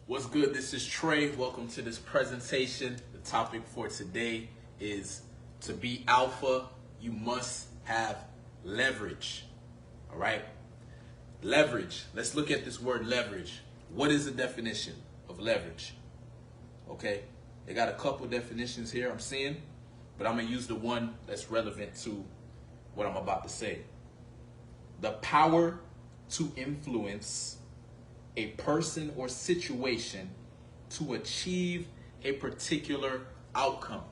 What's good? This is Trey. Welcome to this presentation. The topic for today is to be alpha, you must have leverage. All right? Leverage. Let's look at this word leverage. What is the definition of leverage? Okay? They got a couple definitions here I'm seeing, but I'm going to use the one that's relevant to what I'm about to say. The power to influence a person or situation to achieve a particular outcome.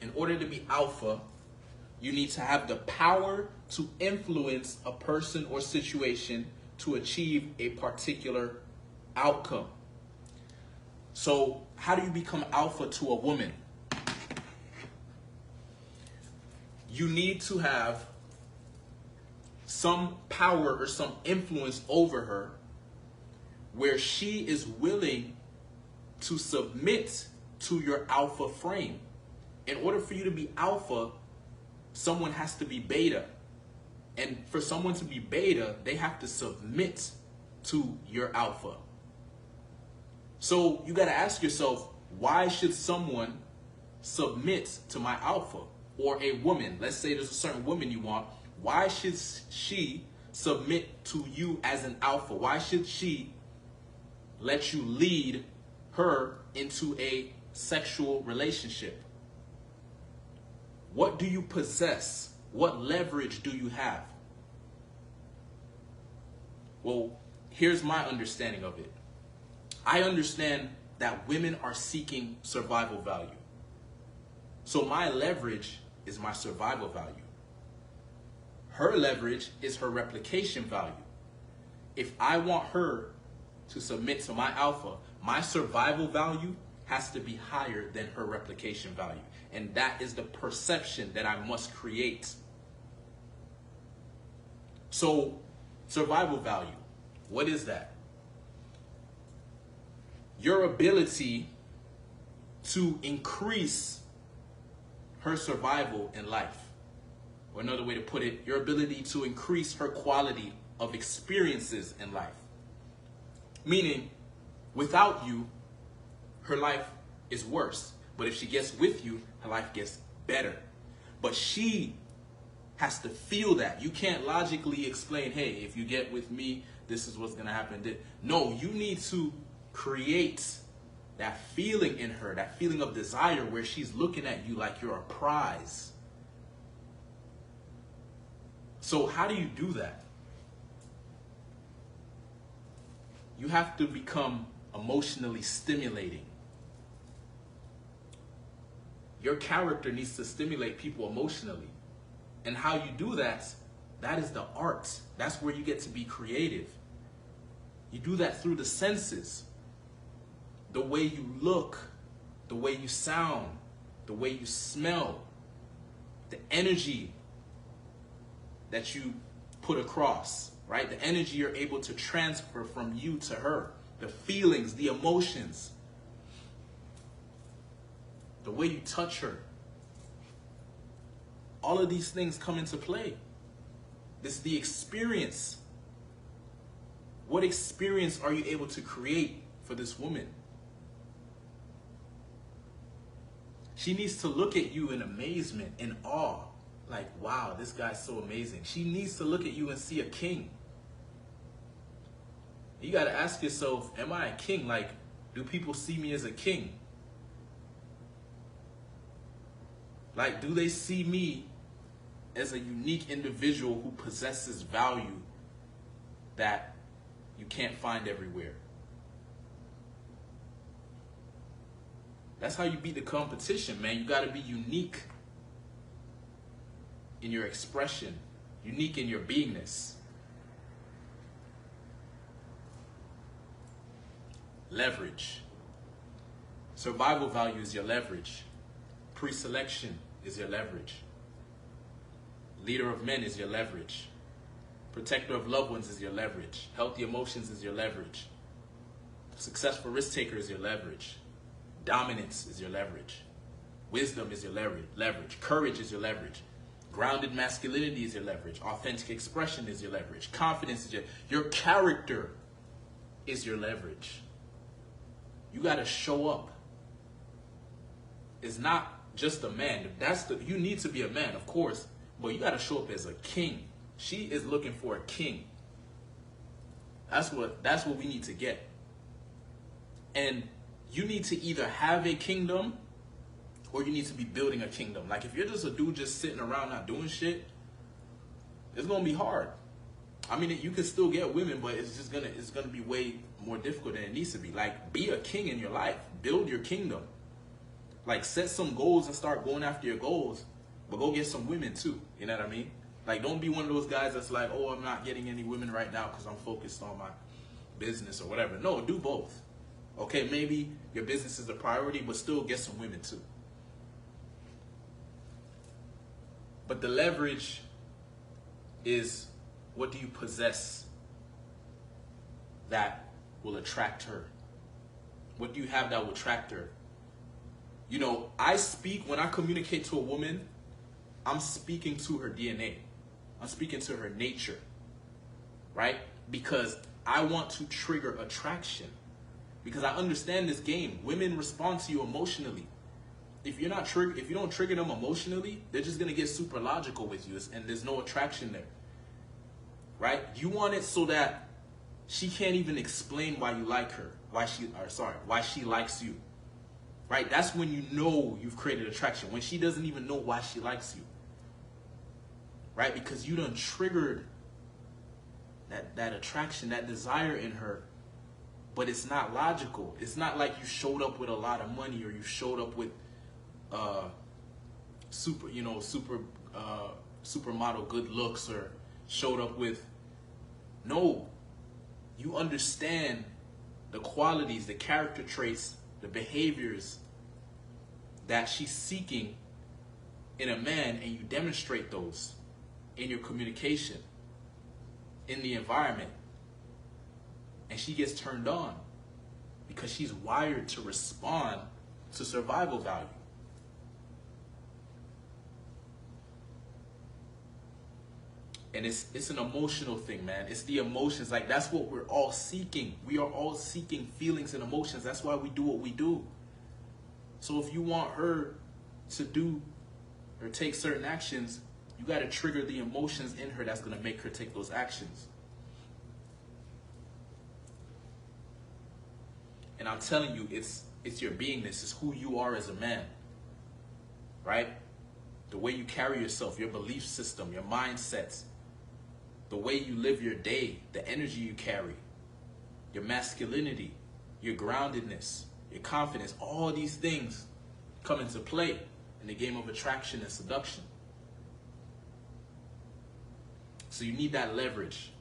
In order to be alpha, you need to have the power to influence a person or situation to achieve a particular outcome. So, how do you become alpha to a woman? You need to have some power or some influence over her where she is willing to submit to your alpha frame. In order for you to be alpha, someone has to be beta. And for someone to be beta, they have to submit to your alpha. So you got to ask yourself, why should someone submit to my alpha? Or a woman, let's say there's a certain woman you want, why should she submit to you as an alpha? Why should she let you lead her into a sexual relationship? What do you possess? What leverage do you have? Well, here's my understanding of it. I understand that women are seeking survival value. So my leverage is my survival value. Her leverage is her replication value. If I want her to submit to my alpha, my survival value has to be higher than her replication value. And that is the perception that I must create. So, survival value, what is that? Your ability to increase her survival in life. Or another way to put it, your ability to increase her quality of experiences in life. Meaning, without you, her life is worse. But if she gets with you, her life gets better. But she has to feel that. You can't logically explain, hey, if you get with me, this is what's going to happen. No, you need to create that feeling in her, that feeling of desire where she's looking at you like you're a prize. So how do you do that? You have to become emotionally stimulating. Your character needs to stimulate people emotionally. And how you do that, that is the art. That's where you get to be creative. You do that through the senses. The way you look, the way you sound, the way you smell, the energy that you put across, right? The energy you're able to transfer from you to her, the feelings, the emotions, the way you touch her. All of these things come into play. This is the experience. What experience are you able to create for this woman? She needs to look at you in amazement, in awe. Like, wow, this guy's so amazing. She needs to look at you and see a king. You got to ask yourself, am I a king? Like, do people see me as a king? Like, do they see me as a unique individual who possesses value that you can't find everywhere? That's how you beat the competition, man. You got to be unique in your expression, unique in your beingness. Leverage. Survival value is your leverage. Pre-selection is your leverage. Leader of men is your leverage. Protector of loved ones is your leverage. Healthy emotions is your leverage. Successful risk taker is your leverage. Dominance is your leverage. Wisdom is your leverage. Courage is your leverage. Grounded masculinity is your leverage. Authentic expression is your leverage. Confidence is your character is your leverage. You got to show up. It's not just a man. You need to be a man, of course, but you got to show up as a king. She is looking for a king. That's what we need to get. And you need to either have a kingdom or you need to be building a kingdom. Like if you're just a dude just sitting around not doing shit, it's gonna be hard. I mean, you can still get women, but it's gonna be way more difficult than it needs to be. Like, be a king in your life. Build your kingdom. Like, set some goals and start going after your goals, but go get some women too. You know what I mean? Like, don't be one of those guys that's like, oh, I'm not getting any women right now because I'm focused on my business or whatever. No, do both. Okay, maybe your business is the priority, but still get some women too. But the leverage is, what do you possess that will attract her? What do you have that will attract her? You know, when I communicate to a woman, I'm speaking to her DNA. I'm speaking to her nature, right? Because I want to trigger attraction. Because I understand this game. Women respond to you emotionally. If you don't trigger them emotionally, they're just gonna get super logical with you, and there's no attraction there, right? You want it so that she can't even explain why you like her, why she likes you, right? That's when you know you've created attraction, when she doesn't even know why she likes you, right? Because you done triggered that attraction, that desire in her, but it's not logical. It's not like you showed up with a lot of money or you showed up with supermodel good looks or showed up with. No, you understand the qualities, the character traits, the behaviors that she's seeking in a man, and you demonstrate those in your communication, in the environment, and she gets turned on because she's wired to respond to survival value. And it's an emotional thing, man. It's the emotions. Like, that's what we're all seeking. We are all seeking feelings and emotions. That's why we do what we do. So if you want her to do or take certain actions, you got to trigger the emotions in her that's going to make her take those actions. And I'm telling you, it's your beingness. It's who you are as a man, right? The way you carry yourself, your belief system, your mindsets, the way you live your day, the energy you carry, your masculinity, your groundedness, your confidence, all these things come into play in the game of attraction and seduction. So you need that leverage,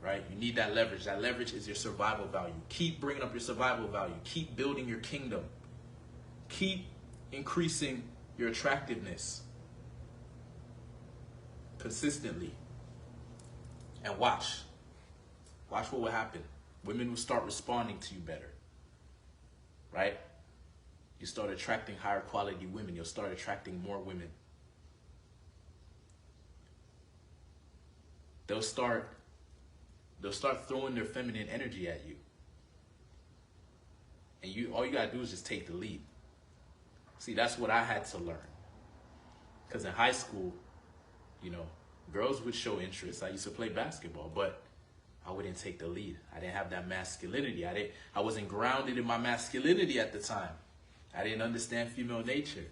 right? You need that leverage. That leverage is your survival value. Keep bringing up your survival value. Keep building your kingdom. Keep increasing your attractiveness consistently. And watch what will happen. Women will start responding to you better, right? You start attracting higher quality women. You'll start attracting more women. They'll start throwing their feminine energy at you. And all you gotta do is just take the lead. See, that's what I had to learn. Because in high school, girls would show interest. I used to play basketball, but I wouldn't take the lead. I didn't have that masculinity. I wasn't grounded in my masculinity at the time. I didn't understand female nature,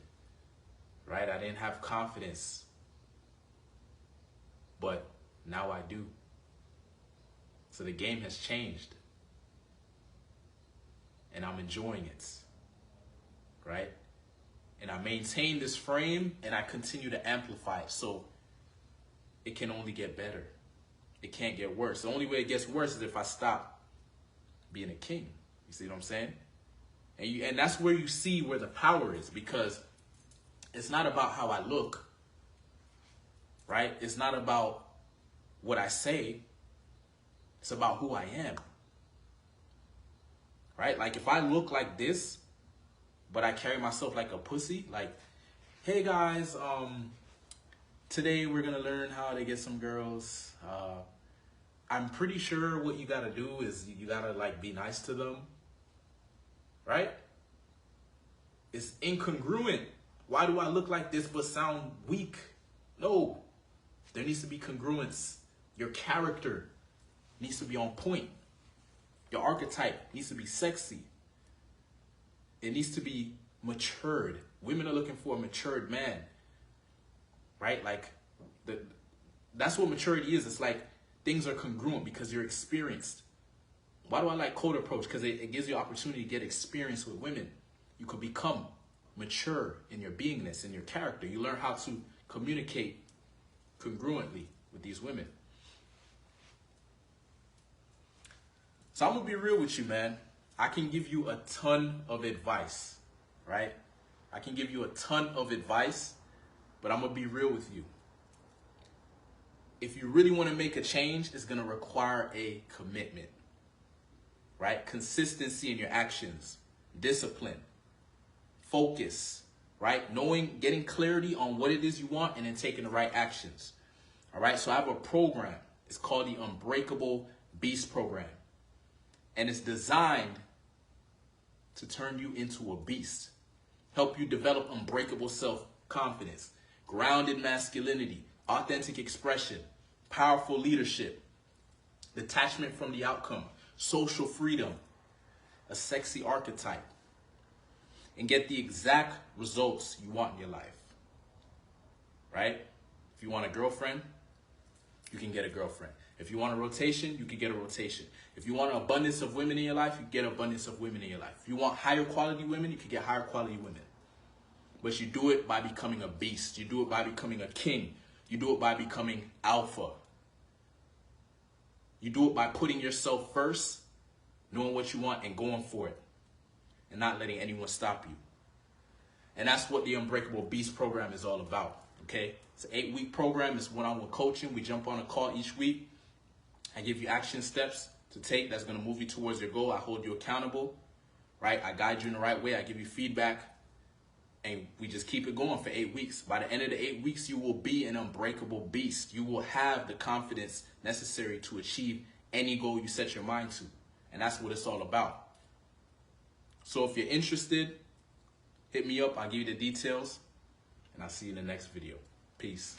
right? I didn't have confidence. But now I do. So the game has changed. And I'm enjoying it, right? And I maintain this frame and I continue to amplify it. So it can only get better. It can't get worse. The only way it gets worse is if I stop being a king. You see what I'm saying? And that's where you see where the power is, because it's not about how I look, right? It's not about what I say. It's about who I am, right? Like, if I look like this, but I carry myself like a pussy, like, hey guys, today we're gonna learn how to get some girls. I'm pretty sure what you gotta do is you gotta like be nice to them, right? It's incongruent. Why do I look like this but sound weak? No, there needs to be congruence. Your character needs to be on point. Your archetype needs to be sexy. It needs to be matured. Women are looking for a matured man, right? Like, that's what maturity is. It's like things are congruent because you're experienced. Why do I like code approach? Because it gives you opportunity to get experience with women. You could become mature in your beingness, in your character. You learn how to communicate congruently with these women. So I'm going to be real with you, man. I can give you a ton of advice, right? I can give you a ton of advice, but I'm going to be real with you. If you really want to make a change, it's going to require a commitment, right? Consistency in your actions, discipline, focus, right? Knowing, getting clarity on what it is you want and then taking the right actions, all right? So I have a program. It's called the Unbreakable Beast Program. And it's designed to turn you into a beast, help you develop unbreakable self-confidence, grounded masculinity, authentic expression, powerful leadership, detachment from the outcome, social freedom, a sexy archetype, and get the exact results you want in your life, right? If you want a girlfriend, you can get a girlfriend. If you want a rotation, you can get a rotation. If you want an abundance of women in your life, you can get abundance of women in your life. If you want higher quality women, you can get higher quality women. But you do it by becoming a beast. You do it by becoming a king. You do it by becoming alpha. You do it by putting yourself first, knowing what you want and going for it, and not letting anyone stop you. And that's what the Unbreakable Beast Program is all about, okay? It's an 8-week program. It's one-on-one coaching. We jump on a call each week. I give you action steps to take that's going to move you towards your goal. I hold you accountable, right? I guide you in the right way. I give you feedback, and we just keep it going for 8 weeks. By the end of the 8 weeks, you will be an unbreakable beast. You will have the confidence necessary to achieve any goal you set your mind to, and that's what it's all about. So if you're interested, hit me up. I'll give you the details, and I'll see you in the next video. Peace.